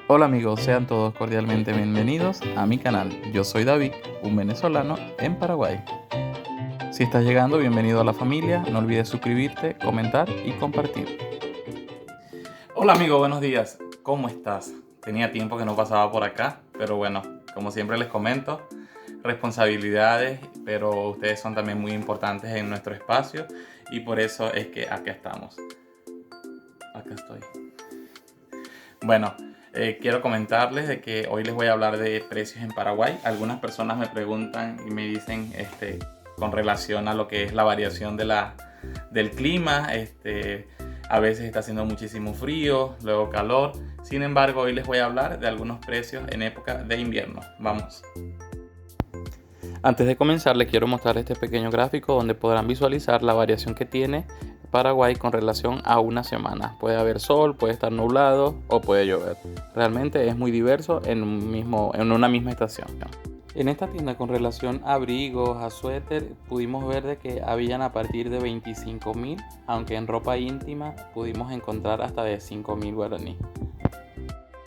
Hola amigos, sean todos cordialmente bienvenidos a mi canal. Yo soy David, un venezolano en Paraguay. Si estás llegando, bienvenido a la familia. No olvides suscribirte, comentar y compartir. Hola amigo, buenos días. ¿Cómo estás? Tenía tiempo que no pasaba por acá, pero bueno, como siempre les comento, responsabilidades, pero ustedes son también muy importantes en nuestro espacio y por eso es que acá estamos. Acá estoy. Bueno, quiero comentarles de que hoy les voy a hablar de precios en Paraguay. Algunas personas me preguntan y me dicen con relación a lo que es la variación del clima. A veces está haciendo muchísimo frío, luego calor. Sin embargo, hoy les voy a hablar de algunos precios en época de invierno. Vamos. Antes de comenzar, les quiero mostrar este pequeño gráfico donde podrán visualizar la variación que tiene Paraguay con relación a una semana. Puede haber sol, puede estar nublado o puede llover. Realmente es muy diverso en una misma estación. En esta tienda con relación a abrigos, a suéter, pudimos ver de que habían a partir de 25.000, aunque en ropa íntima pudimos encontrar hasta de 5.000 guaraní.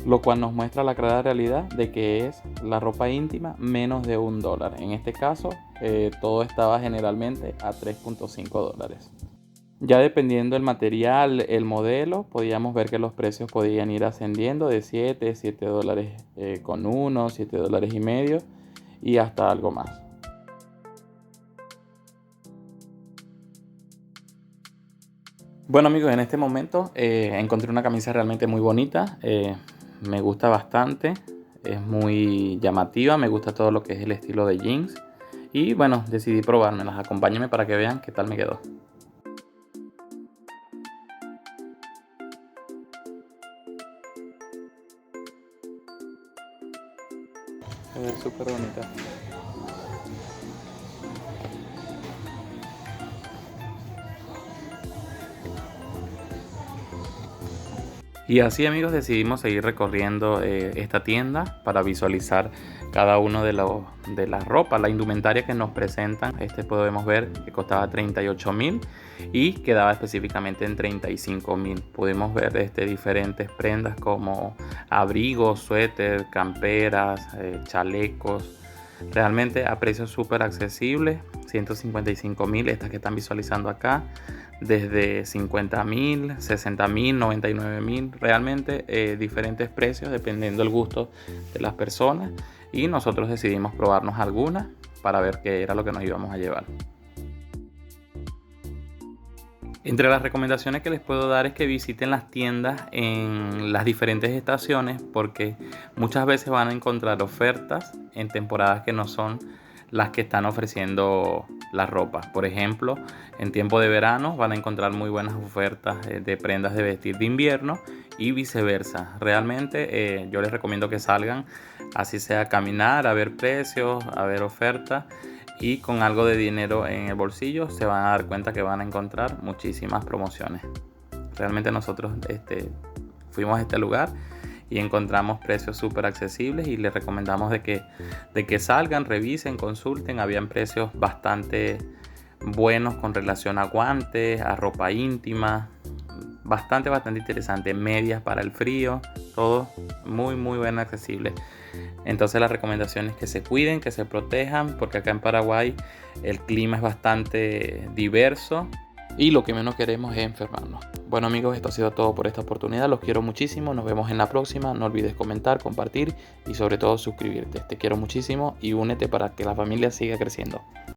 Lo cual nos muestra la clara realidad de que es la ropa íntima menos de $1. En este caso, todo estaba generalmente a $3.5. Ya dependiendo del material, el modelo, podíamos ver que los precios podían ir ascendiendo de $7 con uno, $7.50 y hasta algo más. Bueno amigos, en este momento encontré una camisa realmente muy bonita, me gusta bastante, es muy llamativa, me gusta todo lo que es el estilo de jeans y bueno, decidí probármelas. Acompáñenme para que vean qué tal me quedó. Es súper bonita. Y así amigos decidimos seguir recorriendo esta tienda para visualizar cada uno de la ropa, la indumentaria que nos presentan. Podemos ver que costaba 38.000 y quedaba específicamente en 35.000. Pudimos ver diferentes prendas como abrigos, suéter, camperas, chalecos. Realmente a precios súper accesibles, 155.000 estas que están visualizando acá, desde 50.000, 60.000, 99.000, realmente diferentes precios dependiendo del gusto de las personas y nosotros decidimos probarnos algunas para ver qué era lo que nos íbamos a llevar. Entre las recomendaciones que les puedo dar es que visiten las tiendas en las diferentes estaciones porque muchas veces van a encontrar ofertas en temporadas que no son las que están ofreciendo la ropa. Por ejemplo, en tiempo de verano van a encontrar muy buenas ofertas de prendas de vestir de invierno y viceversa. Realmente yo les recomiendo que salgan, así sea a caminar, a ver precios, a ver ofertas. Y con algo de dinero en el bolsillo se van a dar cuenta que van a encontrar muchísimas promociones. Realmente nosotros fuimos a este lugar y encontramos precios súper accesibles y les recomendamos de que salgan, revisen, consulten. Habían precios bastante buenos con relación a guantes, a ropa íntima, bastante interesante, medias para el frío, todo muy bien accesible. Entonces la recomendación es que se cuiden, que se protejan, porque acá en Paraguay el clima es bastante diverso y lo que menos queremos es enfermarnos. Bueno amigos, esto ha sido todo por esta oportunidad. Los quiero muchísimo, nos vemos en la próxima. No olvides comentar, compartir y sobre todo suscribirte. Te quiero muchísimo y únete para que la familia siga creciendo.